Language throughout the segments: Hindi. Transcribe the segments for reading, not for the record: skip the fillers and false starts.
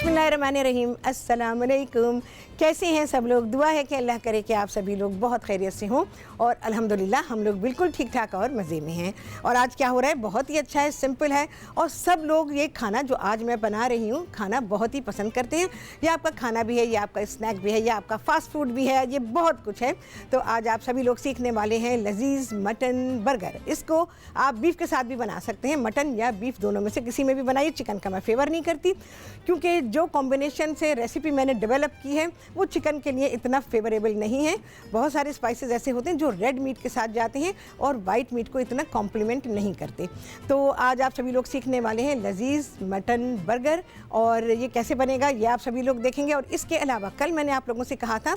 बिस्मिल्लाहिर्रहमानिर्रहीम, अस्सलाम वालेकुम। कैसे हैं सब लोग? दुआ है कि अल्लाह करे कि आप सभी लोग बहुत खैरियत से हों और अल्हम्दुलिल्लाह हम लोग बिल्कुल ठीक ठाक और मज़े में हैं। और आज क्या हो रहा है, बहुत ही अच्छा है, सिंपल है और सब लोग ये खाना जो आज मैं बना रही हूँ खाना बहुत ही पसंद करते हैं। ये आपका खाना भी है, ये आपका स्नैक भी है, ये आपका फ़ास्ट फूड भी है, ये बहुत कुछ है। तो आज आप सभी लोग सीखने वाले हैं लजीज़ मटन बर्गर। इसको आप बीफ के साथ भी बना सकते हैं, मटन या बीफ दोनों में से किसी में भी बनाइए। चिकन का मैं फेवर नहीं करती क्योंकि जो कॉम्बिनेशन से रेसिपी मैंने डेवलप की है वो चिकन के लिए इतना फेवरेबल नहीं है। बहुत सारे स्पाइसेस ऐसे होते हैं जो रेड मीट के साथ जाते हैं और वाइट मीट को इतना कॉम्प्लीमेंट नहीं करते। तो आज आप सभी लोग सीखने वाले हैं लजीज़ मटन बर्गर और ये कैसे बनेगा ये आप सभी लोग देखेंगे। और इसके अलावा कल मैंने आप लोगों से कहा था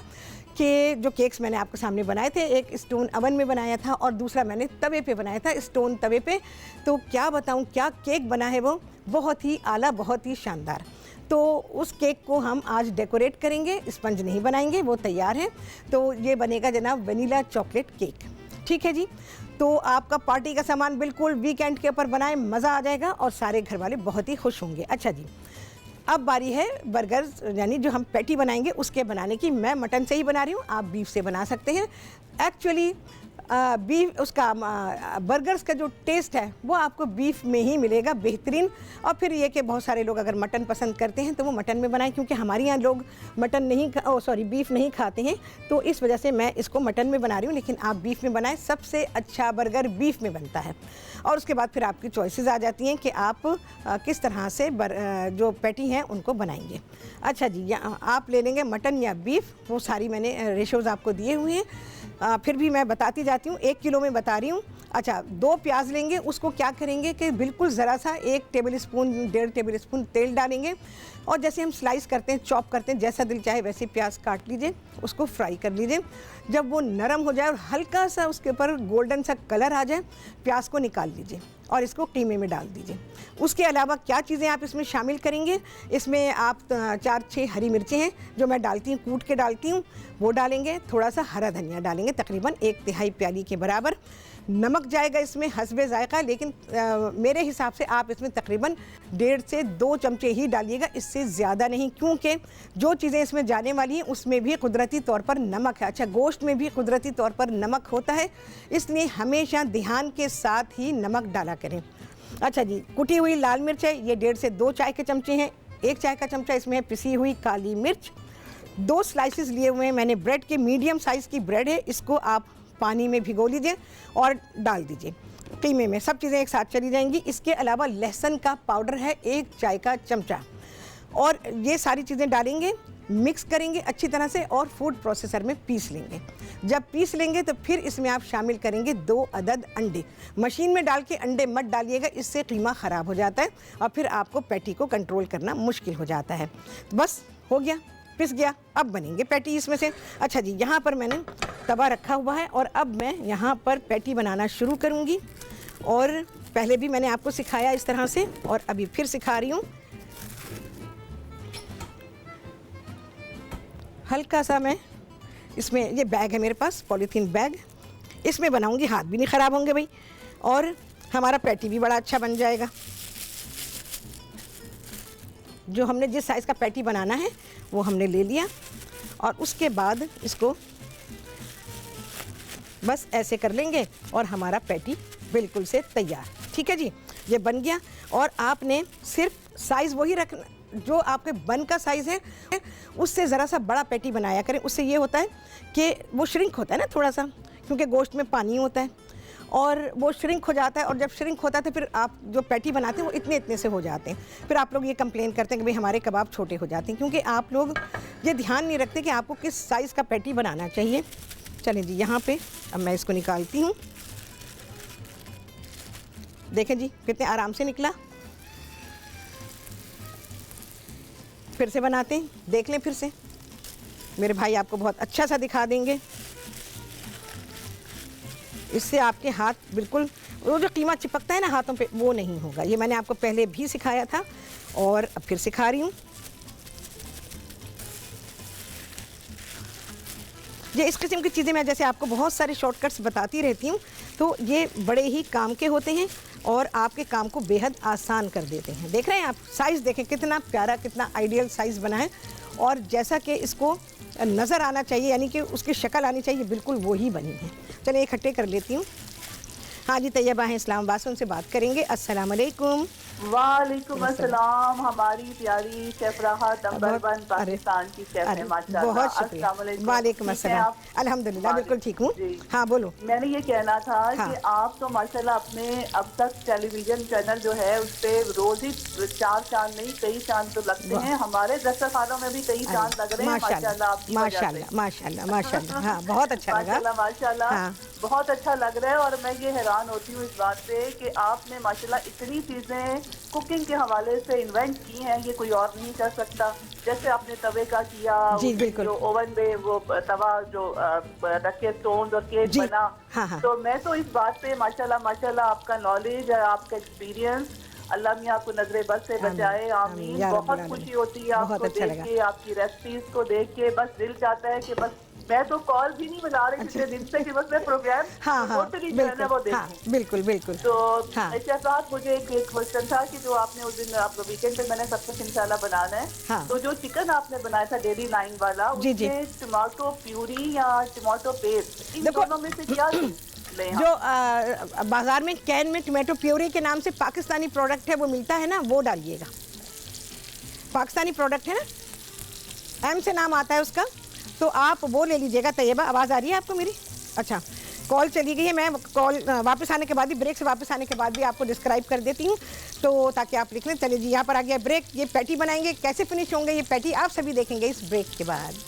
कि जो केक्स मैंने आपके सामने बनाए थे, एक स्टोन अवन में बनाया था और दूसरा मैंने तवे पे बनाया था, स्टोन तवे पे। तो क्या बताऊं क्या केक बना है, वो बहुत ही आला, बहुत ही शानदार। तो उस केक को हम आज डेकोरेट करेंगे, स्पंज नहीं बनाएंगे, वो तैयार है। तो ये बनेगा जनाब वनीला चॉकलेट केक, ठीक है जी। तो आपका पार्टी का सामान बिल्कुल वीकेंड के ऊपर बनाए, मज़ा आ जाएगा और सारे घर वाले बहुत ही खुश होंगे। अच्छा जी, अब बारी है बर्गर यानी जो हम पैटी बनाएंगे उसके बनाने की। मैं मटन से ही बना रही हूँ, आप बीफ से बना सकते हैं। एक्चुअली बीफ उसका बर्गर्स का जो टेस्ट है वो आपको बीफ में ही मिलेगा बेहतरीन। और फिर ये कि बहुत सारे लोग अगर मटन पसंद करते हैं तो वो मटन में बनाएं, क्योंकि हमारे यहाँ लोग मटन नहीं बीफ नहीं खाते हैं, तो इस वजह से मैं इसको मटन में बना रही हूँ। लेकिन आप बीफ में बनाएं, सबसे अच्छा बर्गर बीफ में बनता है। और उसके बाद फिर आपकी चॉइसेस आ जाती हैं कि आप किस तरह से जो पैटी हैं उनको बनाएंगे। अच्छा जी, आप ले लेंगे मटन या बीफ, वो सारी मैंने रेशोज़ आपको दिए हुए हैं। फिर भी मैं बताती जाती हूँ, 1 किलो में बता रही हूँ। अच्छा, 2 प्याज लेंगे, उसको क्या करेंगे कि बिल्कुल ज़रा सा 1 टेबल स्पून 1.5 टेबल स्पून तेल डालेंगे और जैसे हम स्लाइस करते हैं, चॉप करते हैं, जैसा दिल चाहे वैसे प्याज काट लीजिए, उसको फ्राई कर लीजिए। जब वो नरम हो जाए और हल्का सा उसके ऊपर गोल्डन सा कलर आ जाए, प्याज को निकाल लीजिए और इसको कीमे में डाल दीजिए। उसके अलावा क्या चीज़ें आप इसमें शामिल करेंगे, इसमें आप 4-6 हरी मिर्चें हैं जो मैं डालती हूँ, कूट के डालती हूँ, वो डालेंगे। थोड़ा सा हरा धनिया डालेंगे, तकरीबन 1/3 प्याली के बराबर। नमक जाएगा इसमें हस्बे जायका, लेकिन मेरे हिसाब से आप इसमें तकरीबन 1.5 से 2 चमचे ही डालिएगा, इससे ज़्यादा नहीं, क्योंकि जो चीज़ें इसमें जाने वाली हैं उसमें भी कुदरती तौर पर नमक है। अच्छा, गोश्त में भी कुदरती तौर पर नमक होता है, इसलिए हमेशा ध्यान के साथ ही नमक डाला करें। अच्छा जी, कुटी हुई लाल मिर्च है, ये 1.5 से 2 चाय के चमचे हैं। 1 चाय का चमचा इसमें है पिसी हुई काली मिर्च। 2 स्लाइसेस लिए हुए हैं मैंने ब्रेड के, मीडियम साइज़ की ब्रेड है, इसको आप पानी में भिगो लीजिए और डाल दीजिए कीमे में, सब चीज़ें एक साथ चली जाएंगी। इसके अलावा लहसुन का पाउडर है 1 चाय का चमचा, और ये सारी चीज़ें डालेंगे, मिक्स करेंगे अच्छी तरह से और फूड प्रोसेसर में पीस लेंगे। जब पीस लेंगे तो फिर इसमें आप शामिल करेंगे 2 अदद अंडे। मशीन में डाल के अंडे मत डालिएगा, इससे कीमा ख़राब हो जाता है और फिर आपको पैटी को कंट्रोल करना मुश्किल हो जाता है। बस हो गया, पिस गया, अब बनेंगे पैटी इसमें से। अच्छा जी, यहाँ पर मैंने तवा रखा हुआ है और अब मैं यहाँ पर पैटी बनाना शुरू करूँगी। और पहले भी मैंने आपको सिखाया इस तरह से और अभी फिर सिखा रही हूँ। हल्का सा मैं इसमें, ये बैग है मेरे पास, पॉलीथीन बैग, इसमें बनाऊँगी, हाथ भी नहीं ख़राब होंगे भाई, और हमारा पैटी भी बड़ा अच्छा बन जाएगा। जो हमने जिस साइज़ का पैटी बनाना है वो हमने ले लिया और उसके बाद इसको बस ऐसे कर लेंगे और हमारा पैटी बिल्कुल से तैयार, ठीक है जी। ये बन गया और आपने सिर्फ साइज़ वही रखना जो आपके बन का साइज़ है, उससे ज़रा सा बड़ा पैटी बनाया करें। उससे ये होता है कि वो श्रिंक होता है ना थोड़ा सा, क्योंकि गोश्त में पानी होता है और वो श्रिंक हो जाता है। और जब श्रिंक होता है तो फिर आप जो पैटी बनाते हैं वो इतने इतने से हो जाते हैं। फिर आप लोग ये कंप्लेन करते हैं कि भाई हमारे कबाब छोटे हो जाते हैं, क्योंकि आप लोग ये ध्यान नहीं रखते कि आपको किस साइज़ का पैटी बनाना चाहिए। चलें जी, यहाँ पे अब मैं इसको निकालती हूँ। देखें जी कितने आराम से निकला। फिर से बनाते हैं, देख लें फिर से, मेरे भाई आपको बहुत अच्छा सा दिखा देंगे। इससे आपके हाथ बिल्कुल, वो जो कीमा चिपकता है ना हाथों पे, वो नहीं होगा। ये मैंने आपको पहले भी सिखाया था और अब फिर सिखा रही हूँ। ये इस किस्म की चीज़ें मैं जैसे आपको बहुत सारे शॉर्टकट्स बताती रहती हूँ, तो ये बड़े ही काम के होते हैं। और आपके काम को बेहद आसान कर देते हैं। देख रहे हैं आप, साइज़ देखें कितना प्यारा, कितना आइडियल साइज़ बना है, और जैसा कि इसको नज़र आना चाहिए, यानी कि उसकी शक्ल आनी चाहिए, बिल्कुल वो ही बनी है। चलिए इकट्ठे कर लेती हूँ। हाँ जी, तैयबा हैं इस्लामाबाद से, उनसे बात करेंगे। अस्सलाम वालेकुम। वालेकुम अस्सलाम। हमारी प्यारी शेफ राहत नंबर 1 पाकिस्तान की शेफ है माशाल्लाह। बहुत शुक्रिया। वालेकुम अस्सलाम। अल्हम्दुलिल्लाह बिल्कुल ठीक हूँ। हाँ बोलो। मैंने ये कहना था हाँ। कि आप तो माशाल्लाह अपने अब तक टेलीविजन चैनल जो है उस पे रोज ही 4 चांद नहीं कई चांद तो लगते हैं। हमारे दस्तरखानों में भी कई चांद लग रहे हैं माशाल्लाह आपकी वजह से। माशाल्लाह माशाल्लाह माशाल्लाह। हाँ बहुत अच्छा लगा। माशाल्लाह माशाल्लाह। हाँ। बहुत अच्छा लग रहा है, और मैं ये हैरान होती हूँ इस बात पे कि आपने माशाल्लाह इतनी चीज़ें कुकिंग के हवाले से इन्वेंट की हैं, ये कोई और नहीं कर सकता। जैसे आपने तवे का किया, जी बिल्कुल, जो ओवन में वो तवा जो रखे स्टोन और केक बना। हाँ हाँ। तो मैं तो इस बात पे माशाल्लाह माशाल्लाह आपका नॉलेज है, आपका एक्सपीरियंस, अल्लाह मियाँ आपको नजरे बद से बचाए, आमीन। बहुत खुशी होती है आपको देख के, आपकी रेसिपीज को देख के। बस दिल चाहता है कि बस मैं तो कॉल भी नहीं मिला रही पिछले दिन से कि बस मैं प्रोग्राम टोटली जो है ना वो देखूं। बिल्कुल बिल्कुल। तो शेफ मुझे एक क्वेश्चन था कि जो आपने उस दिन आप वीकेंड पे मैंने सब कुछ इंशाल्लाह बनाना है। हाँ। तो जो चिकन आपने बनाया था डेली 9 वाला, उसमें टमाटो प्यूरी या टमाटो पेस्ट, इन दोनों में से क्या जो बाजार में कैन में टमाटो प्यूरी के नाम से पाकिस्तानी प्रोडक्ट है वो मिलता है ना, वो डालिएगा। पाकिस्तानी प्रोडक्ट है ना, एम से नाम आता है उसका, तो आप वो ले लीजिएगा। तैयबा आवाज़ आ रही है आपको मेरी? अच्छा, कॉल चली गई है। मैं कॉल वापस आने के बाद भी, ब्रेक से वापस आने के बाद भी आपको डिस्क्राइब कर देती हूँ, तो ताकि आप लिख लें। चलिए जी, यहाँ पर आ गया ब्रेक। ये पैटी बनाएंगे, कैसे फिनिश होंगे ये पैटी आप सभी देखेंगे इस ब्रेक के बाद।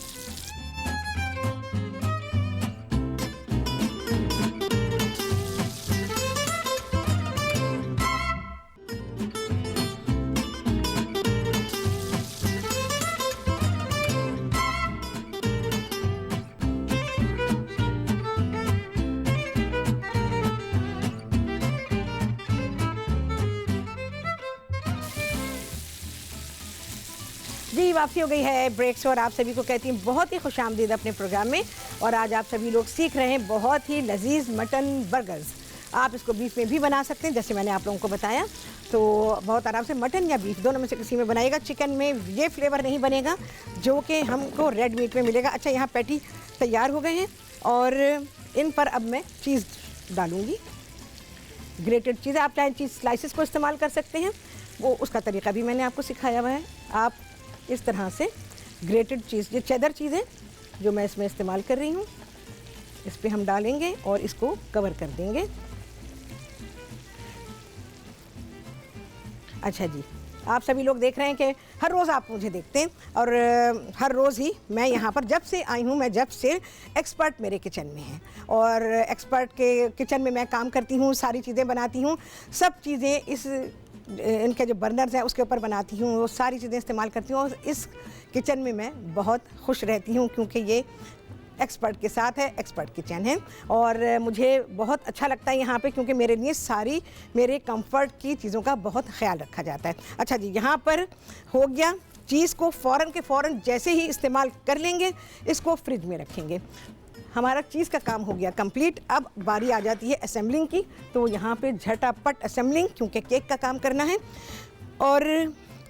जी, वापसी हो गई है ब्रेक से, और आप सभी को कहती हूँ बहुत ही खुशामदीद अपने प्रोग्राम में। और आज आप सभी लोग सीख रहे हैं बहुत ही लजीज मटन बर्गर्स। आप इसको बीफ में भी बना सकते हैं, जैसे मैंने आप लोगों को बताया। तो बहुत आराम से मटन या बीफ दोनों में से किसी में बनाइएगा। चिकन में ये फ्लेवर नहीं बनेगा जो कि हमको रेड मीट में मिलेगा। अच्छा, यहाँ पैटी तैयार हो गए हैं, और इन पर अब मैं चीज़ डालूँगी, ग्रेटेड चीज़। आप चाहे चीज़ स्लाइसिस को इस्तेमाल कर सकते हैं, वो उसका तरीका भी मैंने आपको सिखाया हुआ है। आप इस तरह से ग्रेटेड चीज़, ये चेदर चीज़ है जो मैं इसमें इस्तेमाल कर रही हूँ, इस पर हम डालेंगे और इसको कवर कर देंगे। अच्छा जी, आप सभी लोग देख रहे हैं कि हर रोज़ आप मुझे देखते हैं, और हर रोज़ ही मैं यहाँ पर जब से आई हूँ, मैं जब से एक्सपर्ट मेरे किचन में हैं, और एक्सपर्ट के किचन में मैं काम करती हूँ, सारी चीज़ें बनाती हूँ, सब चीज़ें इस इनके जो बर्नर्स हैं उसके ऊपर बनाती हूँ, वो सारी चीज़ें इस्तेमाल करती हूँ। और इस किचन में मैं बहुत खुश रहती हूँ क्योंकि ये एक्सपर्ट के साथ है, एक्सपर्ट किचन है, और मुझे बहुत अच्छा लगता है यहाँ पे, क्योंकि मेरे लिए सारी मेरे कंफर्ट की चीज़ों का बहुत ख्याल रखा जाता है। अच्छा जी, यहाँ पर हो गया। चीज़ को फ़ौरन के फ़ौरन जैसे ही इस्तेमाल कर लेंगे, इसको फ्रिज में रखेंगे। हमारा चीज़ का काम हो गया कंप्लीट। अब बारी आ जाती है असेंबलिंग की, तो यहाँ पे झटापट असेंबलिंग, क्योंकि केक का काम करना है। और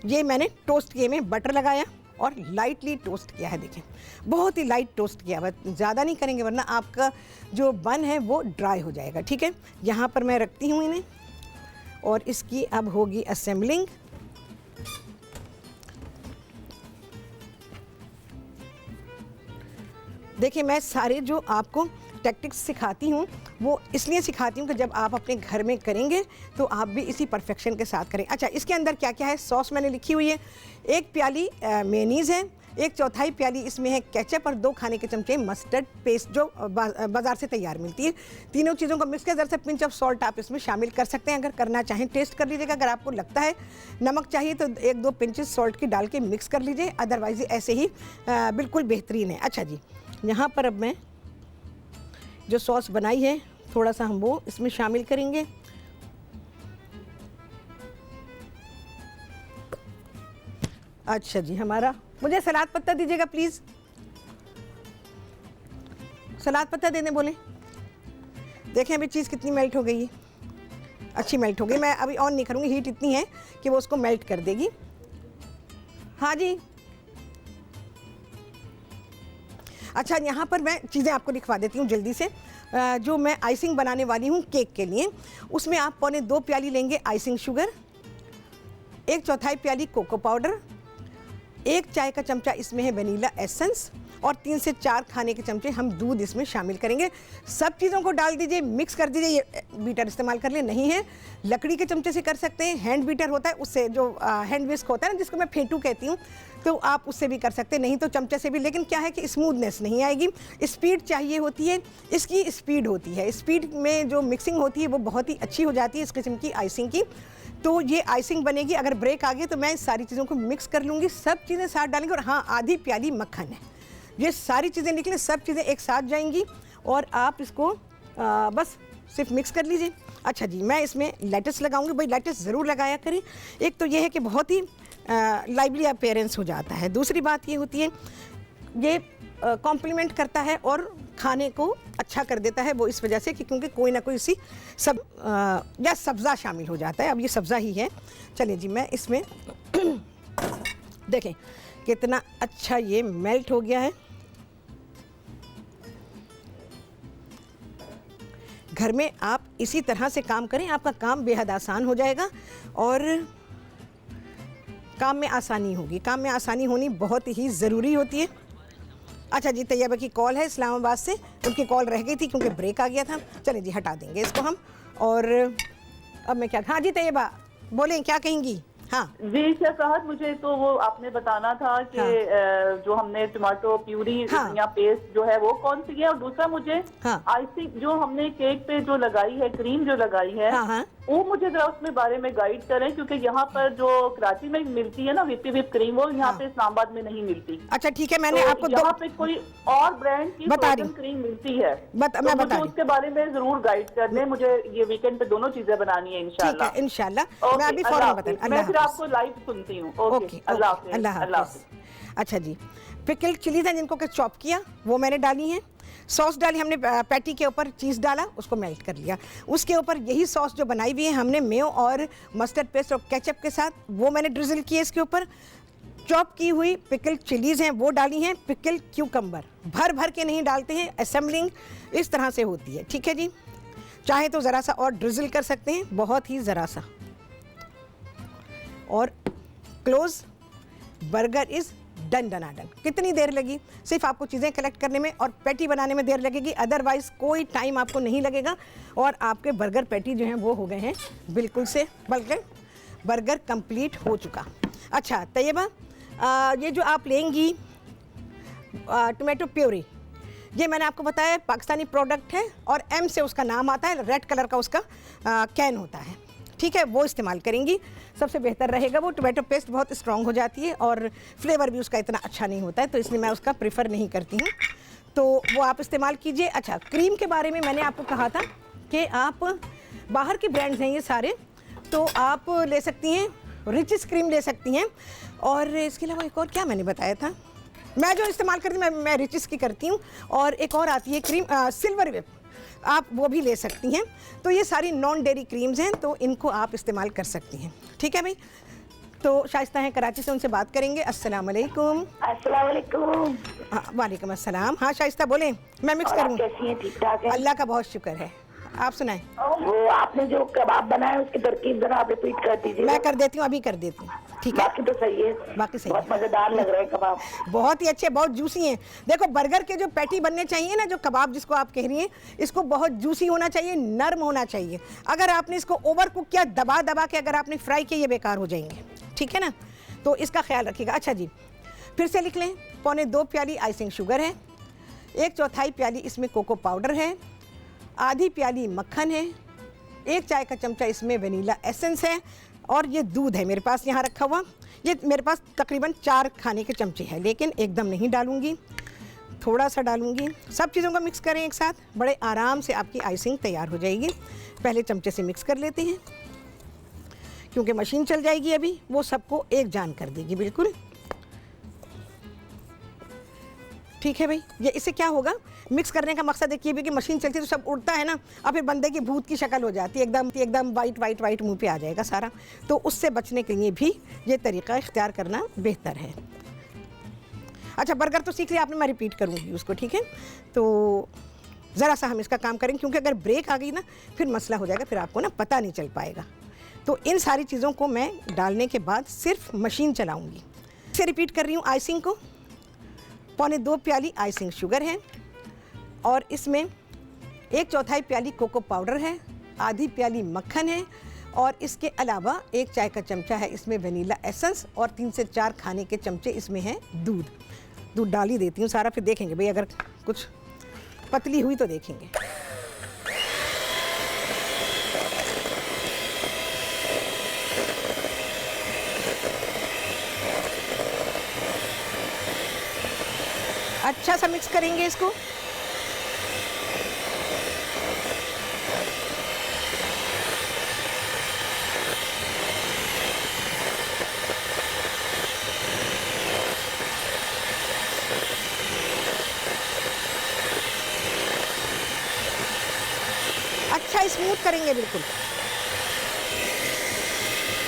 ये मैंने टोस्ट किए में बटर लगाया और लाइटली टोस्ट किया है। देखें, बहुत ही लाइट टोस्ट किया है, ज़्यादा नहीं करेंगे वरना आपका जो बन है वो ड्राई हो जाएगा। ठीक है, यहाँ पर मैं रखती हूँ इन्हें, और इसकी अब होगी असेंबलिंग। देखिए, मैं सारे जो आपको टैक्टिक्स सिखाती हूँ वो इसलिए सिखाती हूँ कि जब आप अपने घर में करेंगे तो आप भी इसी परफेक्शन के साथ करें। अच्छा, इसके अंदर क्या क्या है? सॉस मैंने लिखी हुई है, 1 प्याली मेयोनीज़ है, 1/4 प्याली इसमें है केचप, और 2 खाने के चमचे मस्टर्ड पेस्ट जो बाज़ार से तैयार मिलती है। तीनों चीज़ों को मिक्स कर, जरा सा पिंच ऑफ सॉल्ट आप इसमें शामिल कर सकते हैं। अगर करना चाहें टेस्ट कर लीजिएगा, अगर आपको लगता है नमक चाहिए तो 1-2 पिंचेस सॉल्ट की डाल के मिक्स कर लीजिए, अदरवाइज ऐसे ही बिल्कुल बेहतरीन है। अच्छा जी, यहाँ पर अब मैं जो सॉस बनाई है थोड़ा सा हम वो इसमें शामिल करेंगे। अच्छा जी, हमारा, मुझे सलाद पत्ता दीजिएगा प्लीज़, सलाद पत्ता देने बोले। देखें अभी चीज़ कितनी मेल्ट हो गई है। अच्छी मेल्ट हो गई। मैं अभी ऑन नहीं करूँगी, हीट इतनी है कि वो उसको मेल्ट कर देगी। हाँ जी, अच्छा यहाँ पर मैं चीज़ें आपको लिखवा देती हूँ जल्दी से। जो मैं आइसिंग बनाने वाली हूँ केक के लिए, उसमें आप 1.25 प्याली लेंगे आइसिंग शुगर, 1/4 प्याली कोको पाउडर, 1 चाय का चमचा इसमें है वनीला एसेंस और 3 से 4 खाने के चमचे हम दूध इसमें शामिल करेंगे। सब चीज़ों को डाल दीजिए, मिक्स कर दीजिए। ये बीटर इस्तेमाल कर ले, नहीं है लकड़ी के चमचे से कर सकते हैं, हैंड बीटर होता है उससे, जो हैंड विस्क होता है ना जिसको मैं फेंटू कहती हूँ, तो आप उससे भी कर सकते हैं, नहीं तो चमचे से भी। लेकिन क्या है कि स्मूथनेस नहीं आएगी, स्पीड चाहिए होती है, इसकी स्पीड होती है। स्पीड में जो मिक्सिंग होती है वो बहुत ही अच्छी हो जाती है इस किस्म की आइसिंग की। तो ये आइसिंग बनेगी। अगर ब्रेक आ गई तो मैं इस सारी चीज़ों को मिक्स कर लूँगी, सब चीज़ें साथ डालेंगे। और हाँ, आधी प्याली मक्खन है। ये सारी चीज़ें निकले, सब चीज़ें एक साथ जाएंगी और आप इसको बस सिर्फ मिक्स कर लीजिए। अच्छा जी, मैं इसमें लेटस लगाऊंगी। भाई लेटस ज़रूर लगाया करें। एक तो ये है कि बहुत ही लाइवली अपीयरेंस हो जाता है। दूसरी बात ये होती है, ये कॉम्प्लीमेंट करता है और खाने को अच्छा कर देता है। वो इस वजह से कि क्योंकि कोई ना कोई सी सब या सब्ज़ा शामिल हो जाता है। अब ये सब्ज़ा ही है। चलिए जी, मैं इसमें देखें कितना अच्छा ये मेल्ट हो गया है। घर में आप इसी तरह से काम करें, आपका काम बेहद आसान हो जाएगा और काम में आसानी होगी। काम में आसानी होनी बहुत ही ज़रूरी होती है। अच्छा जी, तैयबा की कॉल है इस्लामाबाद से, उनकी कॉल रह गई थी क्योंकि ब्रेक आ गया था। चलिए जी, हटा देंगे इसको हम। और अब मैं क्या, हाँ जी तैयबा बोलें, क्या कहेंगी? हाँ जी शेफ राहत, मुझे तो वो आपने बताना था कि जो हमने टमाटो प्यूरी या पेस्ट जो है वो कौन सी है, और दूसरा मुझे आइसिंग जो हमने केक पे जो लगाई है, क्रीम जो लगाई है, वो मुझे जरा उसमें बारे में गाइड करें, क्योंकि यहाँ पर जो कराची में मिलती है ना विप क्रीम, वो यहाँ पे इस्लामाबाद में नहीं मिलती। अच्छा ठीक है, मैंने आपको यहाँ पे कोई और ब्रांड की फ्रोजन क्रीम मिलती है, मैं मुझे उसके बारे में जरूर गाइड कर दें। मुझे ये वीकेंड पे दोनों चीजें बनानी है इंशाल्लाह। इंशाल्लाह मैं अभी फौरन बताऊं। मैं फिर आपको लाइव सुनती हूँ। ओके, अल्लाह हाफ़िज़। अच्छा जी, पिकल्ड चिलीज हैं जिनको चॉप किया, वो मैंने डाली हैं। सॉस डाली हमने, पैटी के ऊपर चीज़ डाला, उसको मेल्ट कर लिया। उसके ऊपर यही सॉस जो बनाई हुई है हमने मेयो और मस्टर्ड पेस्ट और केचप के साथ, वो मैंने ड्रिजल किए इसके ऊपर। चॉप की हुई पिकल्ड चिलीज़ हैं वो डाली हैं। पिकल्ड क्यूकम्बर भर भर के नहीं डालते हैं, असेंबलिंग इस तरह से होती है। ठीक है जी, चाहे तो ज़रा सा और ड्रिजल कर सकते हैं, बहुत ही ज़रा सा। और क्लोज, बर्गर इज़ डन डनाडन। कितनी देर लगी? सिर्फ आपको चीज़ें कलेक्ट करने में और पैटी बनाने में देर लगेगी, अदरवाइज़ कोई टाइम आपको नहीं लगेगा। और आपके बर्गर पैटी जो हैं वो हो गए हैं बिल्कुल से, बल्कि बर्गर कंप्लीट हो चुका। अच्छा तैयबा, ये जो आप लेंगी टोमेटो प्यूरी, ये मैंने आपको बताया पाकिस्तानी प्रोडक्ट है और एम से उसका नाम आता है, रेड कलर का उसका कैन होता है। ठीक है, वो इस्तेमाल करेंगी, सबसे बेहतर रहेगा। वो टोमेटो पेस्ट बहुत स्ट्रॉन्ग हो जाती है और फ्लेवर भी उसका इतना अच्छा नहीं होता है, तो इसलिए मैं उसका प्रेफर नहीं करती हूँ, तो वो आप इस्तेमाल कीजिए। अच्छा, क्रीम के बारे में मैंने आपको कहा था कि आप बाहर के ब्रांड्स हैं ये सारे, तो आप ले सकती हैं, रिचेस क्रीम ले सकती हैं। और इसके अलावा एक और क्या मैंने बताया था, मैं जो इस्तेमाल करती हूँ मैं रिचेस की करती हूँ। और एक और आती है क्रीम सिल्वर विप, आप वो भी ले सकती हैं। तो ये सारी नॉन डेयरी क्रीम्स हैं, तो इनको आप इस्तेमाल कर सकती हैं। ठीक है भाई, तो शाइस्ता हैं कराची से, उनसे बात करेंगे। अस्सलाम वालेकुम। अस्सलाम वालेकुम। वालेकुम अस्सलाम। हाँ शाइस्ता बोलें, मैं मिक्स करूँ? कैसी हैं? ठीक ठाक है, अल्लाह का बहुत शुक्र है, आप सुनाएं। वो आपने जो कबाब बनाए उसकी तरकीब जरा आप रिपीट कर दीजिए। मैं कर देती हूँ, अभी कर देती हूँ। ठीक है, बाकी तो सही है, बाकी सही बहुत मजेदार लग रहे हैं कबाब, बहुत ही अच्छे, बहुत जूसी हैं। देखो बर्गर के जो पैटी बनने चाहिए ना, जो कबाब जिसको आप कह रही हैं, इसको बहुत जूसी होना चाहिए, नर्म होना चाहिए। अगर आपने इसको ओवर कुक किया, दबा दबा के अगर आपने फ्राई किया, ये बेकार हो जाएंगे। ठीक है ना, तो इसका ख्याल रखिएगा। अच्छा जी, फिर से लिख लें। 1.25 प्याली आइसिंग शुगर है, 1/4 प्याली इसमें कोको पाउडर है, आधी प्याली मक्खन है, 1 चाय का चमचा इसमें वनीला एसेंस है, और ये दूध है मेरे पास यहाँ रखा हुआ। ये मेरे पास तकरीबन 4 खाने के चमचे हैं, लेकिन एकदम नहीं डालूंगी, थोड़ा सा डालूंगी। सब चीज़ों को मिक्स करें एक साथ, बड़े आराम से आपकी आइसिंग तैयार हो जाएगी। पहले चमचे से मिक्स कर लेते हैं, क्योंकि मशीन चल जाएगी अभी, वो सबको एक जान कर देगी बिल्कुल। ठीक है भाई, ये इससे क्या होगा, मिक्स करने का मकसद एक ये भी कि मशीन चलती है तो सब उड़ता है ना, और फिर बंदे की भूत की शक्ल हो जाती है, एकदम वाइट वाइट वाइट मुंह पे आ जाएगा सारा। तो उससे बचने के लिए भी ये तरीका इख्तियार करना बेहतर है। अच्छा, बर्गर तो सीख लिया आपने, मैं रिपीट करूँगी उसको, ठीक है। तो ज़रा सा हम इसका काम करेंगे, क्योंकि अगर ब्रेक आ गई ना फिर मसला हो जाएगा, फिर आपको ना पता नहीं चल पाएगा। तो इन सारी चीज़ों को मैं डालने के बाद सिर्फ मशीन चलाऊँगी। इसे रिपीट कर रही हूँ। आइसिंग को 1.25 प्याली आइसिंग शुगर है, और इसमें 1/4 प्याली कोको पाउडर है, आधी प्याली मक्खन है, और इसके अलावा 1 चाय का चमचा है इसमें वनीला एसेंस, और 3 से 4 खाने के चमचे इसमें है दूध डाल ही देती हूँ सारा, फिर देखेंगे भाई अगर कुछ पतली हुई तो देखेंगे। अच्छा सा मिक्स करेंगे इसको। अच्छा स्मूथ करेंगे बिल्कुल।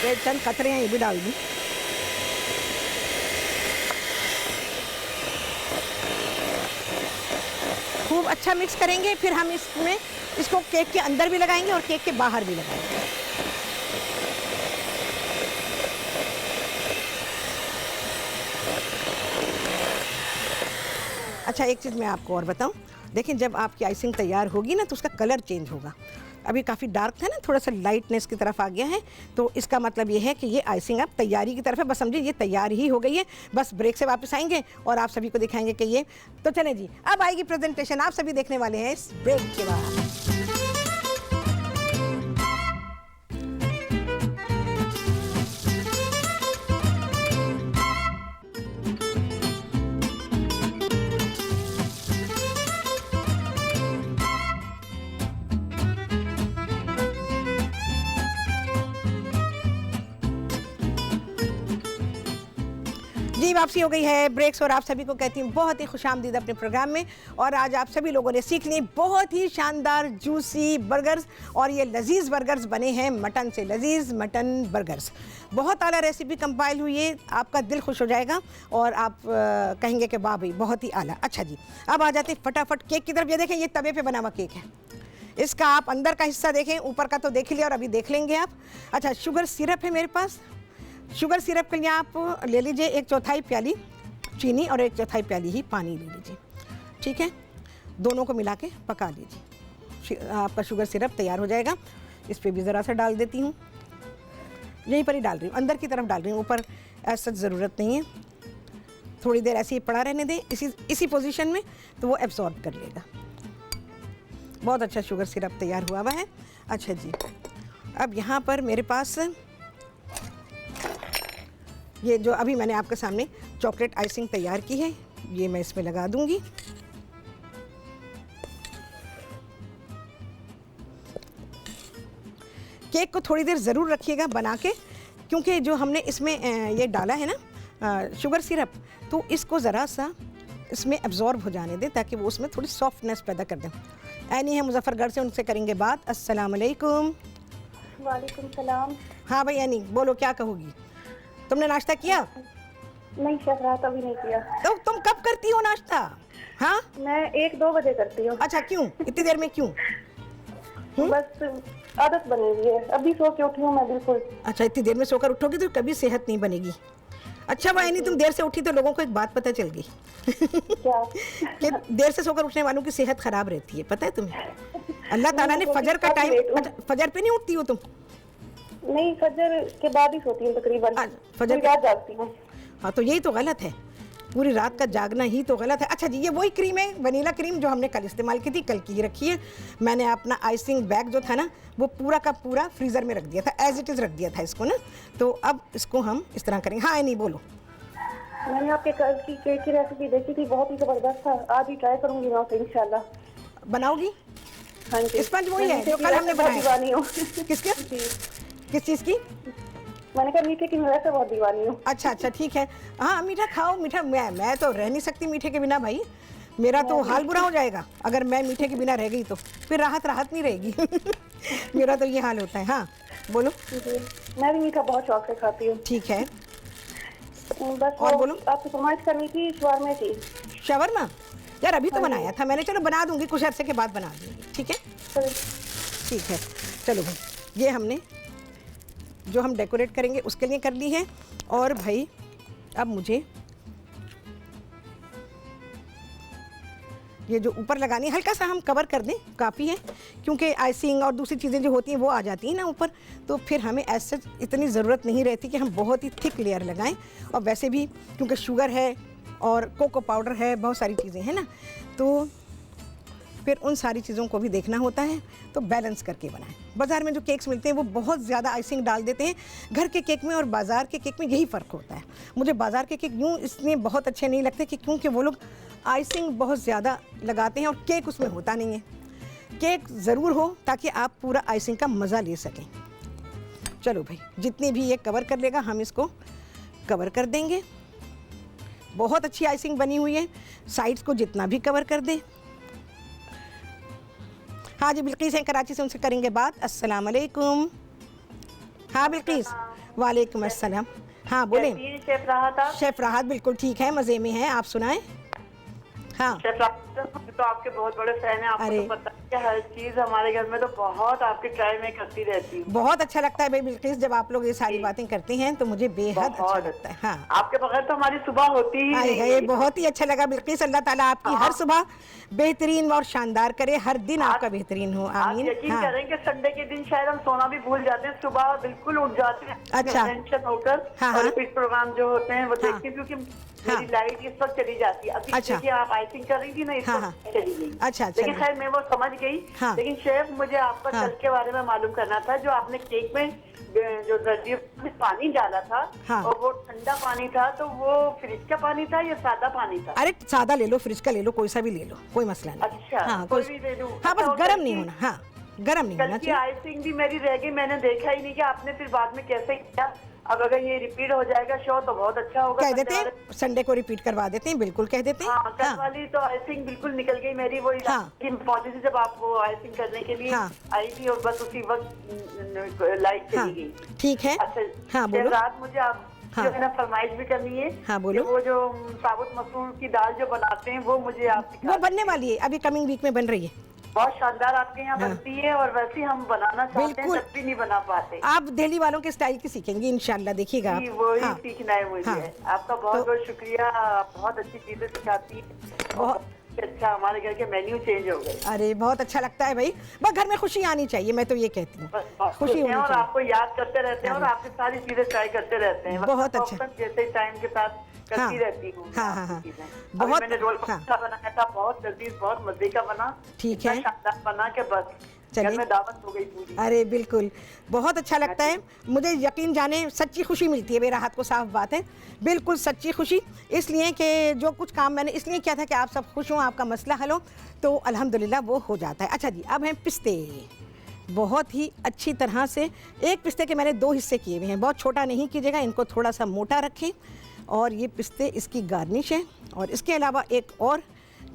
ये चंद कतरे हैं, ये भी डाल दूँ। खूब अच्छा मिक्स करेंगे, फिर हम इसको केक के अंदर भी लगाएंगे और केक के बाहर भी लगाएंगे। अच्छा, एक चीज़ मैं आपको और बताऊं, देखिए जब आपकी आइसिंग तैयार होगी ना तो उसका कलर चेंज होगा। अभी काफ़ी डार्क था ना, थोड़ा सा लाइटनेस की तरफ आ गया है, तो इसका मतलब ये है कि ये आइसिंग अब तैयारी की तरफ है। बस समझिए ये तैयार ही हो गई है। बस ब्रेक से वापस आएंगे और आप सभी को दिखाएंगे कि ये, तो चलें जी, अब आएगी प्रेजेंटेशन, आप सभी देखने वाले हैं इस ब्रेक के बाद। जी, वापसी हो गई है ब्रेक्स, और आप सभी को कहती हूँ बहुत ही खुशामदीद अपने प्रोग्राम में। और आज आप सभी लोगों ने सीख ली बहुत ही शानदार जूसी बर्गर्स, और ये लजीज बर्गर्स बने हैं मटन से, लजीज मटन बर्गर्स। बहुत आला रेसिपी कंपाइल हुई है, आपका दिल खुश हो जाएगा और आप कहेंगे कि वाह भाई बहुत ही आला। अच्छा जी, अब आ जाते फटाफट केक की तरफ। ये देखें, ये तवे पे बना हुआ केक है। इसका आप अंदर का हिस्सा देखें, ऊपर का तो देख लिया और अभी देख लेंगे आप। अच्छा, शुगर सिरप है मेरे पास। शुगर सिरप के लिए आप ले लीजिए 1/4 प्याली चीनी और 1/4 प्याली ही पानी ले लीजिए, ठीक है। दोनों को मिला के पका लीजिए, आपका शुगर सिरप तैयार हो जाएगा। इस पर भी ज़रा सा डाल देती हूँ, यहीं पर ही डाल रही हूँ, अंदर की तरफ डाल रही हूँ, ऊपर ऐसा ज़रूरत नहीं है। थोड़ी देर ऐसे ही पड़ा रहने दें इसी पोजीशन में, तो वो एब्जॉर्ब कर लेगा। बहुत अच्छा शुगर सिरप तैयार हुआ है। अच्छा जी, अब यहाँ पर मेरे पास ये जो अभी मैंने आपके सामने चॉकलेट आइसिंग तैयार की है, ये मैं इसमें लगा दूंगी। केक को थोड़ी देर ज़रूर रखिएगा बना के, क्योंकि जो हमने इसमें ये डाला है ना शुगर सिरप, तो इसको ज़रा सा इसमें एब्जॉर्ब हो जाने दें, ताकि वो उसमें थोड़ी सॉफ्टनेस पैदा कर दें। ऐनी है मुजफ्फरगढ़ से, उनसे करेंगे बात। अस्सलाम वालेकुम। वालेकुम सलाम। हाँ भाई ऐनी, बोलो क्या कहोगी? तुमने नाश्ता किया? नहीं शेफ रात अभी नहीं किया। तो तुम कब करती हो नाश्ता? हाँ, मैं 1-2 बजे करती हूँ। अच्छा, क्यों इतनी देर में क्यों? बस आदत बनी हुई है, अभी सो के उठी हूँ मैं बिल्कुल। अच्छा, इतनी देर में सोकर उठोगी तो कभी सेहत नहीं बनेगी। अच्छा वाइनी, तुम देर से उठी तो लोगों को एक बात पता चल गई क्या? कि देर से सोकर उठने वालों की सेहत खराब रहती है, पता है तुम्हें? अल्लाह ताला ने फजर का टाइम, अच्छा फजर पे नहीं उठती हो तुम? नहीं, फजर के बाद ही सोती हूँ तकरीबन, फजर के बाद जागती हूँ। हाँ, तो यही तो गलत है, पूरी रात का जागना ही तो गलत है। अच्छा जी, ये वही क्रीम है, वनीला क्रीम, जो हमने कल इस्तेमाल की थी, कल की रखी है। मैंने अपना आइसिंग बैग जो था ना, वो पूरा का पूरा फ्रीज़र में रख दिया था, एज इट इज़ रख दिया था इसको ना। तो अब इसको हम इस तरह करेंगे। हाँ नहीं, बोलो। मैंने आपके कल की केक की रेसिपी देखी थी, बहुत ही ज़बरदस्त था। आज ही ट्राई करूँगी मैं उसे इंशाल्लाह। बनाओगी? हाँ जी। स्पंज वही है जो कल हमने बनाया। किसके? किस चीज़ की? मैंने कहा मीठे की मैं वैसे बहुत दीवानी हूँ। अच्छा अच्छा ठीक है, हाँ मीठा खाओ, मीठा मैं तो रह नहीं सकती मीठे के बिना भाई, मेरा तो हाल बुरा हो जाएगा अगर मैं मीठे के बिना रह गई तो फिर राहत नहीं रहेगी। मेरा तो ये हाल होता है। हाँ बोलो। मैं भी मीठा बहुत शौक से खाती हूँ। ठीक है, बस और बोलो। आपको फरमाइश करनी थी शवारमा की। शवरमा यार अभी तो हाँ बनाया था मैंने, चलो बना दूंगी, कुछ अरसे के बाद बना दूंगी। ठीक है ठीक है, चलो भाई ये हमने जो हम डेकोरेट करेंगे उसके लिए कर ली है। और भाई अब मुझे ये जो ऊपर लगानी है हल्का सा हम कवर कर दें, काफ़ी है, क्योंकि आइसिंग और दूसरी चीज़ें जो होती हैं वो आ जाती हैं ना ऊपर, तो फिर हमें ऐसे इतनी ज़रूरत नहीं रहती कि हम बहुत ही थिक लेयर लगाएं। और वैसे भी क्योंकि शुगर है और कोको पाउडर है, बहुत सारी चीज़ें हैं ना, तो फिर उन सारी चीज़ों को भी देखना होता है, तो बैलेंस करके बनाएं। बाज़ार में जो केक्स मिलते हैं वो बहुत ज़्यादा आइसिंग डाल देते हैं, घर के केक में और बाज़ार के केक में यही फ़र्क होता है। मुझे बाज़ार के केक यूँ इसमें बहुत अच्छे नहीं लगते कि क्योंकि वो लोग आइसिंग बहुत ज़्यादा लगाते हैं और केक उसमें होता नहीं है। केक ज़रूर हो ताकि आप पूरा आइसिंग का मज़ा ले सकें। चलो भाई जितनी भी ये कवर कर लेगा हम इसको कवर कर देंगे। बहुत अच्छी आइसिंग बनी हुई है, साइड्स को जितना भी कवर कर दें। हाँ जी बिल्किस हैं कराची से, उनसे करेंगे बात। अस्सलाम वालेकुम। हाँ बिल्किस, वालेकुम अस्सलाम। हाँ बोलें। शेफ राहत आप? शेफ राहत बिल्कुल ठीक है, मज़े में है, आप सुनाएं। हाँ शेफ राहत तो आपके बहुत बड़े फैन हैं, आपको तो पता है कि हर चीज हमारे घर में तो बहुत आपकी ट्राई में करती रहती हूँ। बहुत अच्छा लगता है भाई बिल्किस, जब आप लोग ये सारी बातें करते हैं तो मुझे बेहद अच्छा लगता है। हाँ आपके बगैर तो हमारी सुबह होती ही नहीं है। बहुत ही अच्छा लगा बिल्किस, अल्लाह ताला आपकी हर सुबह बेहतरीन और शानदार करे, हर दिन आपका बेहतरीन हो, आमीन। यकीन करें कि संडे के दिन शायद हम सोना भी भूल जाते हैं, सुबह बिल्कुल उठ जाते हैं अच्छा टेंशन होकर। हाँ, और रिपीट प्रोग्राम जो होते हैं वो देखते हैं, क्योंकि मेरी लाइट इस वक्त चली जाती है। अभी अच्छा। देखिए आप आइसिंग कर रही थी ना, इस वक्त चली गई। अच्छा लेकिन खैर मैं वो समझ गई। लेकिन शेफ मुझे आपका कल के बारे में मालूम करना था, जो आपने केक में जो सर्दियों में पानी डाला था और वो ठंडा पानी था, तो वो फ्रिज का पानी था या सादा पानी था? अरे सादा ले लो, फ्रिज का ले लो, कोई सा भी ले लो, कोई मसला नहीं। अच्छा हाँ, कोई भी ले लूं? हाँ बस गर्म नहीं होना। हाँ गर्म नहीं होना चाहिए। आइसिंग भी मेरी रह गई, मैंने देखा ही नहीं कि आपने फिर बाद में कैसे किया। अब अगर ये रिपीट हो जाएगा शो तो बहुत अच्छा होगा। कह देते हैं संडे को रिपीट करवा देते हैं, बिल्कुल कह देते हैं। हाँ कल वाली तो आइसिंग बिल्कुल निकल गई मेरी, वो पहुंची थी जब आप वो आइसिंग करने के लिए आई थी और बस उसी वक्त लाइट चली गई। ठीक है। अच्छा हाँ बोलो। रात मुझे आप जो है ना फरमाइश भी करनी है। हाँ बोलो। वो जो साबुत मसूर की दाल जो बनाते हैं वो मुझे आप वो बनने वाली है, अभी कमिंग वीक में बन रही है। बहुत शानदार आपके यहाँ बनती है, और वैसे ही हम बनाना चाहते हैं, तब भी नहीं बना पाते। आप दिल्ली वालों के स्टाइल की सीखेंगे इंशाल्लाह, देखिएगा आप। वही सीखना है मुझे। आपका बहुत बहुत शुक्रिया, बहुत अच्छी चीजें सिखाती है। बहुत अच्छा, हमारे घर के मेन्यू चेंज हो गए। अरे बहुत अच्छा लगता है भाई, बस घर में खुशी आनी चाहिए, मैं तो ये कहती हूँ, खुशी होनी चाहिए। और आपको याद करते रहते हैं और आपकी सारी चीजें ट्राई करते रहते हैं। बहुत अच्छा, जैसे टाइम के साथ करती रहती हूँ। बहुत मैंने रोल अच्छा बनाया था, बहुत लजीज, बहुत मजे का बना। ठीक है, शानदार बना के बस घर में दावत हो गई पूरी। अरे बिल्कुल बहुत अच्छा लगता है मुझे, यकीन जाने सच्ची खुशी मिलती है मेरा हाथ को, साफ बात है, बिल्कुल सच्ची खुशी। इसलिए कि जो कुछ काम मैंने इसलिए किया था कि आप सब खुश हों, आपका मसला हल हो, तो अल्हम्दुलिल्लाह वो हो जाता है। अच्छा जी, अब हैं पिस्ते, बहुत ही अच्छी तरह से एक पिस्ते के मैंने 2 हिस्से किए हुए हैं, बहुत छोटा नहीं कीजिएगा, इनको थोड़ा सा मोटा रखें। और ये पिस्ते इसकी गार्निश है, और इसके अलावा एक और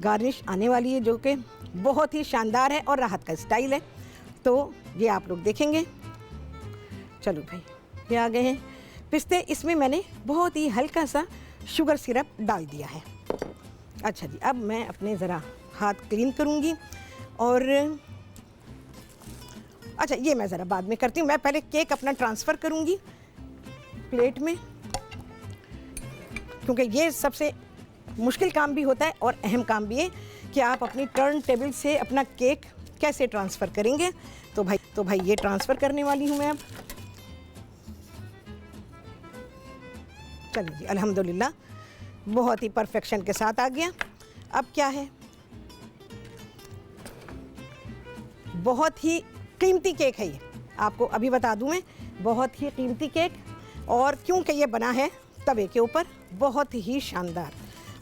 गार्निश आने वाली है जो कि बहुत ही शानदार है और राहत का स्टाइल है, तो ये आप लोग देखेंगे। चलो भाई ये आ गए हैं पिस्ते, इसमें मैंने बहुत ही हल्का सा शुगर सिरप डाल दिया है। अच्छा जी, अब मैं अपने ज़रा हाथ क्लीन करूँगी, और अच्छा ये मैं ज़रा बाद में करती हूँ, मैं पहले केक अपना ट्रांसफ़र करूँगी प्लेट में, क्योंकि ये सबसे मुश्किल काम भी होता है और अहम काम भी है कि आप अपनी टर्न टेबल से अपना केक कैसे ट्रांसफ़र करेंगे। तो भाई ये ट्रांसफ़र करने वाली हूँ मैं अब। चलिए जी, अल्हम्दुलिल्लाह बहुत ही परफेक्शन के साथ आ गया। अब क्या है, बहुत ही कीमती केक है ये, आपको अभी बता दूँ मैं, बहुत ही कीमती केक, और क्योंकि ये बना है तवे के ऊपर, बहुत ही शानदार।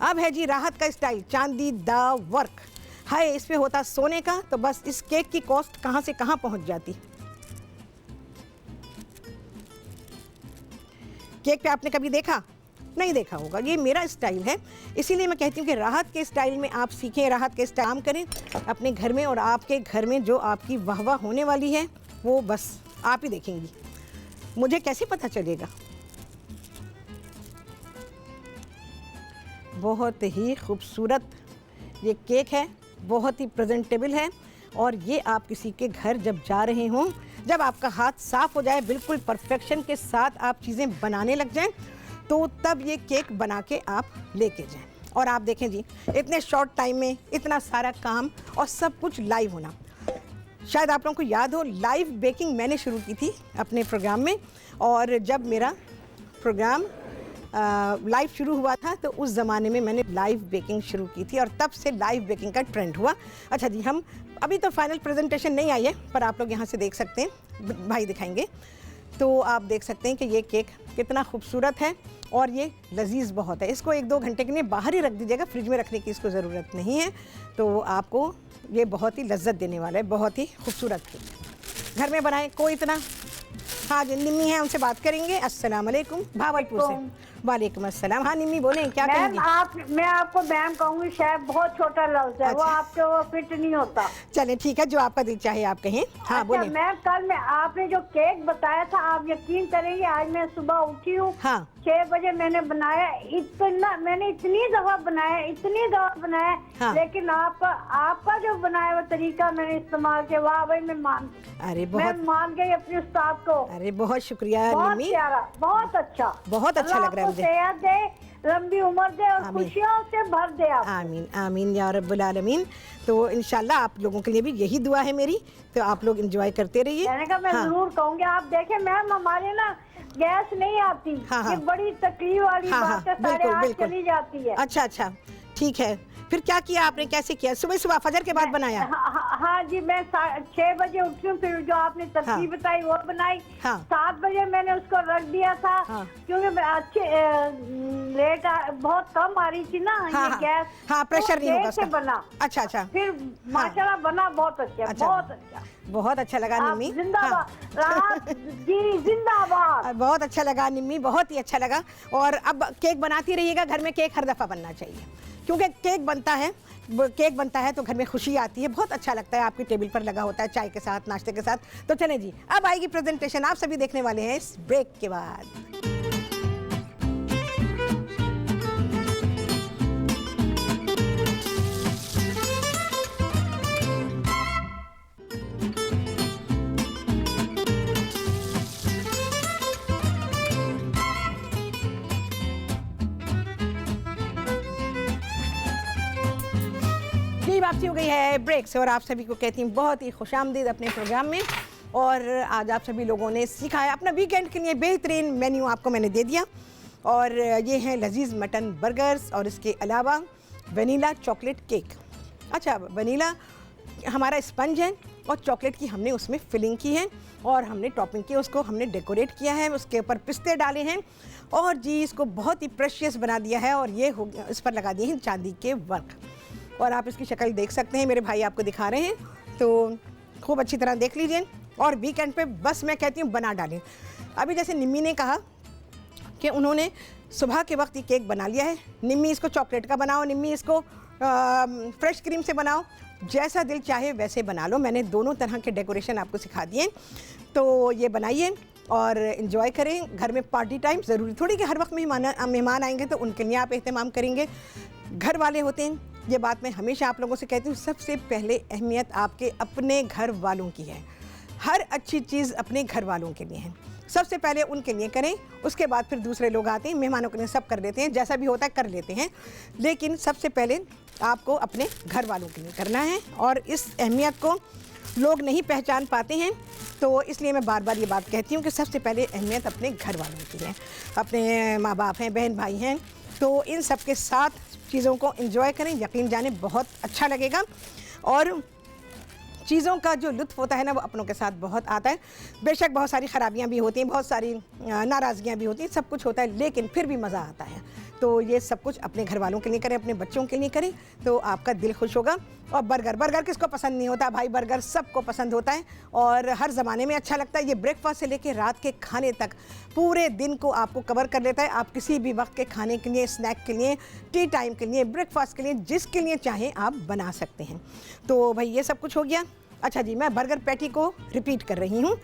अब है जी राहत का स्टाइल, चांदी दा वर्क है, इस पे होता सोने का, तो बस इस केक की कॉस्ट कहाँ से कहाँ पहुँच जाती। केक पे आपने कभी देखा? नहीं देखा होगा। ये मेरा स्टाइल है, इसीलिए मैं कहती हूँ कि राहत के स्टाइल में आप सीखें, राहत के स्टाइल काम करें अपने घर में, और आपके घर में जो आपकी वाह वाह होने वाली है वो बस आप ही देखेंगी, मुझे कैसे पता चलेगा। बहुत ही खूबसूरत ये केक है, बहुत ही प्रेजेंटेबल है, और ये आप किसी के घर जब जा रहे हों, जब आपका हाथ साफ हो जाए, बिल्कुल परफेक्शन के साथ आप चीज़ें बनाने लग जाएं, तो तब ये केक बना के आप लेके जाएं। और आप देखें जी, इतने शॉर्ट टाइम में इतना सारा काम और सब कुछ लाइव होना। शायद आप लोगों को याद हो, लाइव बेकिंग मैंने शुरू की थी अपने प्रोग्राम में, और जब मेरा प्रोग्राम लाइव शुरू हुआ था तो उस ज़माने में मैंने लाइव बेकिंग शुरू की थी, और तब से लाइव बेकिंग का ट्रेंड हुआ। अच्छा जी, हम अभी तो फाइनल प्रेजेंटेशन नहीं आई है, पर आप लोग यहाँ से देख सकते हैं, भाई दिखाएंगे, तो आप देख सकते हैं कि ये केक कितना खूबसूरत है और ये लजीज बहुत है। इसको 1-2 घंटे के लिए बाहर ही रख दीजिएगा, फ्रिज में रखने की इसको ज़रूरत नहीं है, तो आपको ये बहुत ही लज्जत देने वाला है, बहुत ही खूबसूरत केक। घर में बनाएं, कोई इतना। हाँ जी, निम्मी है, उनसे बात करेंगे। अस्सलाम वालेकुम, भावलपुर से। वालेकुम अस्सलाम। हाँ निम्मी बोलें, क्या कहेंगी? मैं आपको मैम कहूँगी, शायद बहुत छोटा लफ्ज़ है। अच्छा। वो आपके वो फिट नहीं होता। चलें ठीक है, जो आपका दिल चाहे आप कहें। हाँ बोलें। मैम, कल में आपने जो केक बताया था, आप यकीन करेंगे, आज मैं सुबह उठी हूँ, हाँ 6 बजे मैंने बनाया। मैंने इतनी दफा बनाया, हाँ। लेकिन आपका जो बनाया हुआ तरीका मैंने इस्तेमाल किया, वाह भाई, मैं मान गई अपने उस्ताद को। अरे बहुत शुक्रिया बहुत निम्मी, प्यारा, बहुत अच्छा, बहुत अच्छा लग रहा है मुझे। सेहत दे, लंबी उम्र दे और आमीन। खुशियों से भर दे आप। आमीन आमीन या रब्बुल आलमीन। तो इंशाल्लाह आप लोगों के लिए भी यही दुआ है मेरी, तो आप लोग एंजॉय करते रहिए। मैंने कहा मैं जरूर कहूँगी। आप देखें मैम, हमारे ना गैस नहीं आती। हाँ, हाँ। ये बड़ी तकलीफ वाली हाँ, बात है, हाँ, बिल्कुल, 8:30 बिल्कुल। चली जाती है। अच्छा अच्छा, ठीक है। फिर क्या किया आपने, कैसे किया? सुबह सुबह फजर के बाद बनाया? हाँ जी, मैं 6 बजे उठी हूँ, फिर जो आपने तरकीब बताई वो बनाई। हाँ। 7 बजे मैंने उसको रख दिया था। हाँ। क्योंकि मैं लेट बहुत कम आ रही थी ना, हाँ, ये हाँ, गैस। हाँ, प्रेशर नहीं होगा से उसका। बना। अच्छा अच्छा, फिर माशाल्लाह बना बहुत अच्छा, बहुत अच्छा। बहुत अच्छा लगा निम्मी। जिंदाबाद राहत जी, जिंदाबाद। बहुत अच्छा लगा निम्मी, बहुत ही अच्छा लगा। और अब केक बनाती रहिएगा, घर में केक हर दफ़ा बनना चाहिए, क्योंकि केक बनता है तो घर में खुशी आती है, बहुत अच्छा लगता है। आपकी टेबल पर लगा होता है चाय के साथ, नाश्ते के साथ। तो चलें जी, अब आएगी प्रेजेंटेशन, आप सभी देखने वाले हैं इस ब्रेक के बाद। वापसी हो गई है ब्रेक से, और आप सभी को कहती हूँ बहुत ही खुशामदीद अपने प्रोग्राम में। और आज आप सभी लोगों ने सीखा है, अपना वीकेंड के लिए बेहतरीन मेन्यू आपको मैंने दे दिया। और ये हैं लजीज मटन बर्गर्स, और इसके अलावा वनीला चॉकलेट केक। अच्छा, वनीला हमारा स्पंज है और चॉकलेट की हमने उसमें फिलिंग की है, और हमने टॉपिंग की, उसको हमने डेकोरेट किया है, उसके ऊपर पिस्ते डाले हैं, और जी इसको बहुत ही प्रेशियस बना दिया है। और ये हो इस पर लगा दिए हैं चांदी के वर्क, और आप इसकी शक्ल देख सकते हैं, मेरे भाई आपको दिखा रहे हैं, तो खूब अच्छी तरह देख लीजिए। और वीकेंड पे बस मैं कहती हूँ बना डालें। अभी जैसे निम्मी ने कहा कि उन्होंने सुबह के वक्त ये केक बना लिया है, निम्मी इसको चॉकलेट का बनाओ, निम्मी इसको फ्रेश क्रीम से बनाओ, जैसा दिल चाहे वैसे बना लो। मैंने दोनों तरह के डेकोरेशन आपको सिखा दिए, तो ये बनाइए और इन्जॉय करें। घर में पार्टी टाइम ज़रूरी थोड़ी कि हर वक्त मेहमान आएंगे तो उनके लिए आप एहतमाम करेंगे। घर वाले होते हैं, ये बात मैं हमेशा आप लोगों से कहती हूँ, सबसे पहले अहमियत आपके अपने घर वालों की है। हर अच्छी चीज़ अपने घर वालों के लिए है, सबसे पहले उनके लिए करें, उसके बाद फिर दूसरे लोग आते हैं, मेहमानों के लिए सब कर लेते हैं, जैसा भी होता है कर लेते हैं, लेकिन सबसे पहले आपको अपने घर वालों के लिए करना है। और इस अहमियत को लोग नहीं पहचान पाते हैं, तो इसलिए मैं बार बार ये बात कहती हूँ कि सबसे पहले अहमियत अपने घर वालों की है। अपने माँ बाप हैं, बहन भाई हैं, तो इन सब के साथ चीज़ों को एंजॉय करें, यकीन जाने बहुत अच्छा लगेगा। और चीज़ों का जो लुत्फ़ होता है ना, वो अपनों के साथ बहुत आता है। बेशक बहुत सारी ख़राबियाँ भी होती हैं, बहुत सारी नाराज़गियाँ भी होती हैं, सब कुछ होता है, लेकिन फिर भी मज़ा आता है। तो ये सब कुछ अपने घर वालों के लिए करें, अपने बच्चों के लिए करें, तो आपका दिल खुश होगा। और बर्गर किसको पसंद नहीं होता भाई, बर्गर सबको पसंद होता है और हर ज़माने में अच्छा लगता है। ये ब्रेकफास्ट से लेकर रात के खाने तक पूरे दिन को आपको कवर कर लेता है। आप किसी भी वक्त के खाने के लिए, स्नैक के लिए, टी टाइम के लिए, ब्रेकफास्ट के लिए, जिसके लिए चाहें आप बना सकते हैं। तो भाई ये सब कुछ हो गया। अच्छा जी, मैं बर्गर पैटी को रिपीट कर रही हूँ।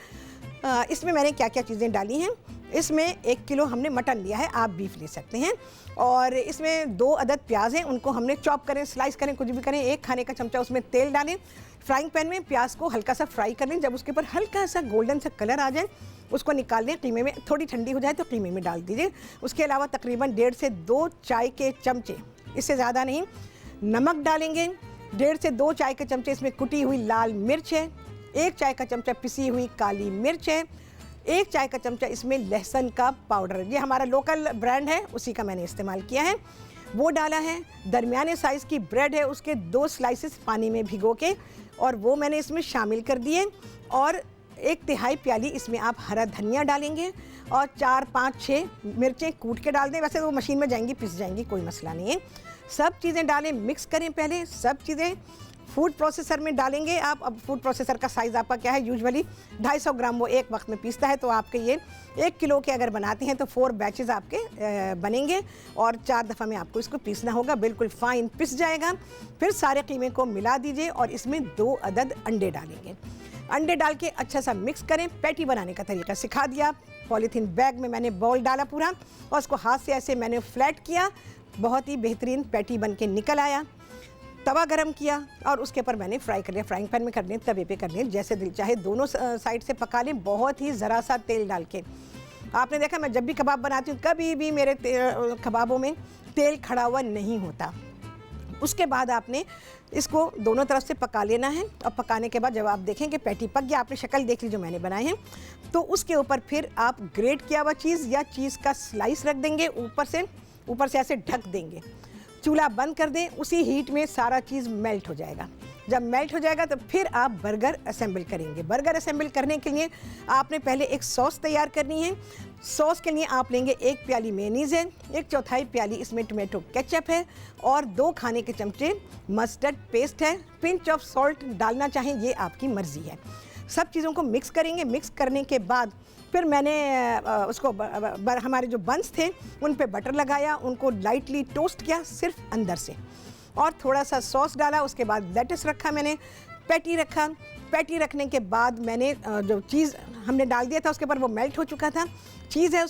इसमें मैंने क्या क्या चीज़ें डाली हैं। इसमें 1 किलो हमने मटन लिया है, आप बीफ ले सकते हैं। और इसमें 2 अदद प्याज हैं, उनको हमने चॉप करें, स्लाइस करें, कुछ भी करें। 1 खाने का चमचा उसमें तेल डालें। फ्राइंग पैन में प्याज को हल्का सा फ्राई कर लें। जब उसके ऊपर हल्का सा गोल्डन सा कलर आ जाए उसको निकाल लें। कीमे में थोड़ी ठंडी हो जाए तो कीमे में डाल दीजिए। उसके अलावा तकरीबन 1.5 से 2 चाय के चमचे, इससे ज़्यादा नहीं, नमक डालेंगे। 1.5 से 2 चाय के चमचे इसमें कुटी हुई लाल मिर्च है। 1 चाय का चमचा पिसी हुई काली मिर्च है। 1 चाय का चमचा इसमें लहसुन का पाउडर, ये हमारा लोकल ब्रांड है, उसी का मैंने इस्तेमाल किया है, वो डाला है। दरमियाने साइज़ की ब्रेड है, उसके 2 स्लाइसेस पानी में भिगो के और वो मैंने इसमें शामिल कर दिए। और 1/3 प्याली इसमें आप हरा धनिया डालेंगे और 4, 5, 6 मिर्चें कूट के डाल दें। वैसे वो मशीन में जाएंगी, पिस जाएंगी, कोई मसला नहीं है। सब चीज़ें डालें, मिक्स करें पहले। सब चीज़ें फूड प्रोसेसर में डालेंगे आप। अब फूड प्रोसेसर का साइज़ आपका क्या है, यूजुअली 250 ग्राम वो एक वक्त में पीसता है। तो आपके ये 1 किलो के अगर बनाते हैं तो 4 बैचेस आपके बनेंगे और 4 दफ़ा में आपको इसको पीसना होगा। बिल्कुल फाइन पिस जाएगा। फिर सारे कीमे को मिला दीजिए और इसमें 2 अदद अंडे डालेंगे। अंडे डाल के अच्छा सा मिक्स करें। पैटी बनाने का तरीका सिखा दिया। पॉलीथीन बैग में मैंने बॉल डाला पूरा और उसको हाथ से ऐसे मैंने फ्लैट किया। बहुत ही बेहतरीन पैटी बन के निकल आया। तवा गरम किया और उसके ऊपर मैंने फ्राई कर लिया। फ्राइंग पैन में कर लें, तवे पे कर लें, जैसे दिल चाहे। दोनों साइड से पका लें, बहुत ही ज़रा सा तेल डाल के। आपने देखा मैं जब भी कबाब बनाती हूँ कभी भी मेरे कबाबों में तेल खड़ा हुआ नहीं होता। उसके बाद आपने इसको दोनों तरफ से पका लेना है। और पकाने के बाद जब आप देखें कि पैटी पक गया, आपने शक्ल देख ली जो मैंने बनाए हैं, तो उसके ऊपर फिर आप ग्रेट किया हुआ चीज़ या चीज़ का स्लाइस रख देंगे। ऊपर से ऐसे ढक देंगे। चूल्हा बंद कर दें, उसी हीट में सारा चीज़ मेल्ट हो जाएगा। जब मेल्ट हो जाएगा तो फिर आप बर्गर असेंबल करेंगे। बर्गर असेंबल करने के लिए आपने पहले एक सॉस तैयार करनी है। सॉस के लिए आप लेंगे 1 प्याली मेयोनीज़ है, 1/4 प्याली इसमें टोमेटो केचप है और 2 खाने के चमचे मस्टर्ड पेस्ट है। पिंच ऑफ सॉल्ट डालना चाहें, ये आपकी मर्ज़ी है। सब चीज़ों को मिक्स करेंगे। मिक्स करने के बाद फिर मैंने उसको हमारे जो बंस थे उन पे बटर लगाया, उनको लाइटली टोस्ट किया सिर्फ अंदर से, और थोड़ा सा सॉस डाला। उसके बाद लेटस रखा, मैंने पैटी रखा। पैटी रखने के बाद मैंने जो चीज़ हमने डाल दिया था उसके ऊपर, वो मेल्ट हो चुका था। चीज़ है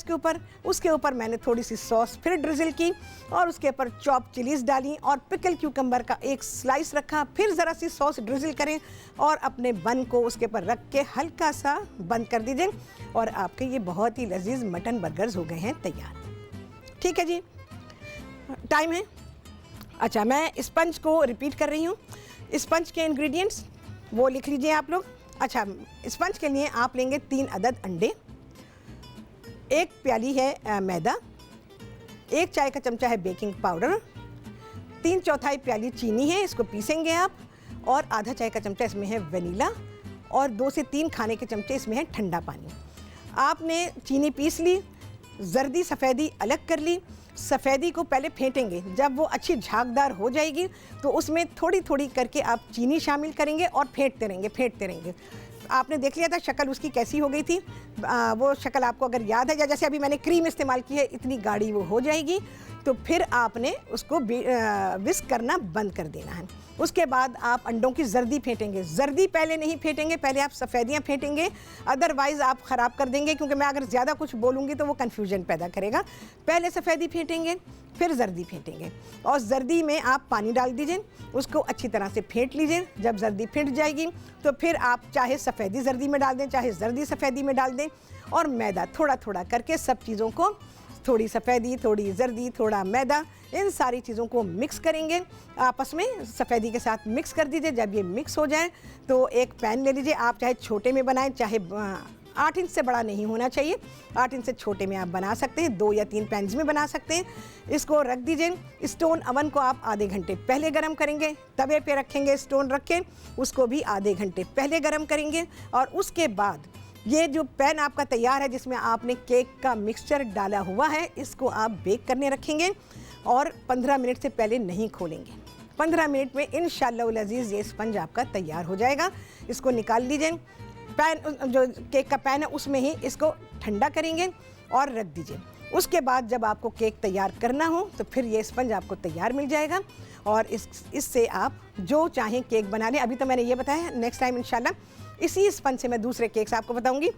उसके ऊपर मैंने थोड़ी सी सॉस फिर ड्रिजल की और उसके ऊपर चॉप चिलीज़ डाली और पिकल क्यूकम्बर का 1 स्लाइस रखा। फिर ज़रा सी सॉस ड्रिजल करें और अपने बन को उसके ऊपर रख के हल्का सा बंद कर दीजिए और आपके ये बहुत ही लजीज मटन बर्गर्स हो गए हैं तैयार। ठीक है जी, टाइम है। अच्छा, मैं स्पंज को रिपीट कर रही हूँ। स्पंज के इंग्रेडिएंट्स वो लिख लीजिए आप लोग। अच्छा, स्पंज के लिए आप लेंगे 3 अदद अंडे, 1 प्याली है मैदा, 1 चाय का चमचा है बेकिंग पाउडर, 3/4 प्याली चीनी है, इसको पीसेंगे आप, और आधा चाय का चमचा इसमें है वनीला और 2 से 3 खाने के चमचे इसमें है ठंडा पानी। आपने चीनी पीस ली, जर्दी सफ़ेदी अलग कर ली। सफ़ेदी को पहले फेंटेंगे, जब वो अच्छी झागदार हो जाएगी तो उसमें थोड़ी थोड़ी करके आप चीनी शामिल करेंगे और फेंटते रहेंगे। आपने देख लिया था शक्ल उसकी कैसी हो गई थी, वो शक्ल आपको अगर याद है, या जैसे अभी मैंने क्रीम इस्तेमाल की है इतनी गाढ़ी वो हो जाएगी। तो फिर आपने उसको विस्क करना बंद कर देना है। उसके बाद आप अंडों की जर्दी फेंटेंगे। जर्दी पहले नहीं फेंटेंगे, पहले आप सफ़ेदियाँ फेंटेंगे, अदरवाइज़ आप ख़राब कर देंगे, क्योंकि मैं अगर ज़्यादा कुछ बोलूँगी तो वो कन्फ्यूजन पैदा करेगा। पहले सफ़ेदी फेंटेंगे, फिर जर्दी फेंटेंगे और जर्दी में आप पानी डाल दीजिए, उसको अच्छी तरह से फेंट लीजिए। जब जर्दी फेंट जाएगी तो फिर आप चाहे सफ़ेदी जर्दी में डाल दें, चाहे जर्दी सफ़ेदी में डाल दें, और मैदा थोड़ा थोड़ा करके सब चीज़ों को, थोड़ी सफ़ेदी, थोड़ी जर्दी, थोड़ा मैदा, इन सारी चीज़ों को मिक्स करेंगे आपस में, सफ़ेदी के साथ मिक्स कर दीजिए। जब ये मिक्स हो जाए तो एक पैन ले लीजिए। आप चाहे छोटे में बनाएं, चाहे 8 इंच से बड़ा नहीं होना चाहिए, 8 इंच से छोटे में आप बना सकते हैं, 2 या 3 पैन्स में बना सकते हैं। इसको रख दीजिए। स्टोन अवन को आप आधे घंटे पहले गर्म करेंगे, तवे पे रखेंगे, स्टोन रख के उसको भी आधे घंटे पहले गर्म करेंगे, और उसके बाद ये जो पैन आपका तैयार है जिसमें आपने केक का मिक्सचर डाला हुआ है, इसको आप बेक करने रखेंगे और 15 मिनट से पहले नहीं खोलेंगे। 15 मिनट में इंशाअल्लाह अज़ीज़ ये स्पंज आपका तैयार हो जाएगा। इसको निकाल लीजिए, पैन जो केक का पैन है उसमें ही इसको ठंडा करेंगे और रख दीजिए। उसके बाद जब आपको केक तैयार करना हो तो फिर ये स्पंज आपको तैयार मिल जाएगा और इससे आप जो चाहें केक बना लें। अभी तो मैंने ये बताया, नेक्स्ट टाइम इंशाल्लाह इसी स्पंज से मैं दूसरे केक्स आपको बताऊंगी।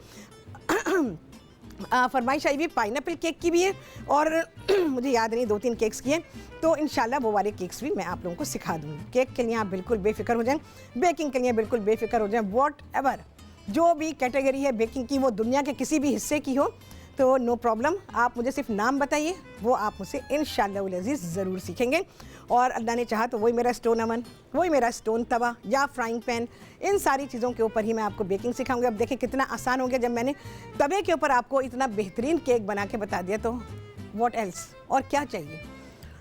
फरमाइश आई हुई पाइनएप्पल केक की भी है और मुझे याद नहीं 2-3 केक्स की हैं, तो इंशाल्लाह वो वाले केक्स भी मैं आप लोगों को सिखा दूँगी। केक के लिए आप बिल्कुल बेफिक्र हो जाएं, बेकिंग के लिए बिल्कुल बेफिक्र हो जाएं। वॉट एवर जो भी कैटेगरी है बेकिंग की, वो दुनिया के किसी भी हिस्से की हो तो नो प्रॉब्लम, आप मुझे सिर्फ नाम बताइए, वो आप मुझसे इंशाअल्लाह अज़ीज़ ज़रूर सीखेंगे। और अल्लाह ने चाहा तो वही मेरा स्टोन अवन, वही मेरा स्टोन तवा या फ्राइंग पैन, इन सारी चीज़ों के ऊपर ही मैं आपको बेकिंग सिखाऊंगी। अब देखिए कितना आसान हो गया, जब मैंने तवे के ऊपर आपको इतना बेहतरीन केक बना के बता दिया तो व्हाट एल्स, और क्या चाहिए।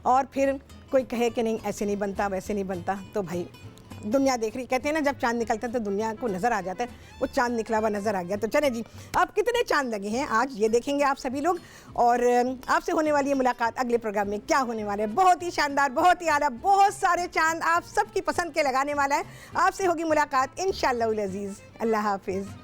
और फिर कोई कहे कि नहीं ऐसे नहीं बनता, वैसे नहीं बनता, तो भाई दुनिया देख रही, कहते हैं ना जब चांद निकलता है तो दुनिया को नज़र आ जाता है, वो चांद निकला हुआ नज़र आ गया। तो चले जी, अब कितने चांद लगे हैं आज ये देखेंगे आप सभी लोग। और आपसे होने वाली है मुलाकात अगले प्रोग्राम में। क्या होने वाला है, बहुत ही शानदार, बहुत ही आला, बहुत सारे चांद आप सबकी पसंद के लगाने वाला है। आपसे होगी मुलाकात इंशाअल्लाह अज़ीज़। अल्लाह हाफिज़।